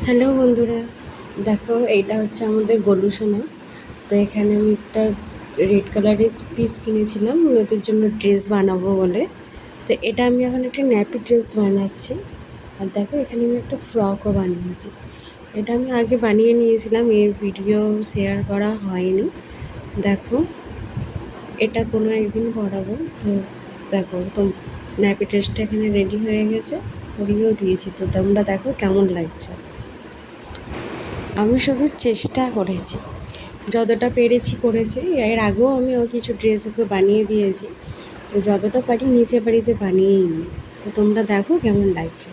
Hello বন্ধুরা, দেখো এইটা হচ্ছে আমাদের গলু সোনা। তো এখানে আমি একটা রেড কালারের পিস কিনেছিলাম ওদের জন্য ড্রেস বানাবো বলে। তো এটা আমি এখন একটা ন্যাপি ড্রেস বানাচ্ছি। আর দেখো এখানে আমি একটা ফ্রকও বানিয়েছি। এটা আমি আগে বানিয়ে নিয়েছিলাম, এর ভিডিও শেয়ার করা হয়নি। দেখো এটা কোনো একদিন পরাবো। তো দেখো তো ন্যাপি ড্রেসটা এখানে রেডি হয়ে গেছে, পরিয়েও দিয়েছি। তো তোমরা দেখো কেমন লাগছে। আমি শুধু চেষ্টা করেছি, যতটা পেরেছি করেছি। এর আগেও আমি কিছু ড্রেস ওকে বানিয়ে দিয়েছি। তো যতটা পারি নিচে বাড়িতে বানিয়েই নিই। তো তোমরা দেখো কেমন লাগছে।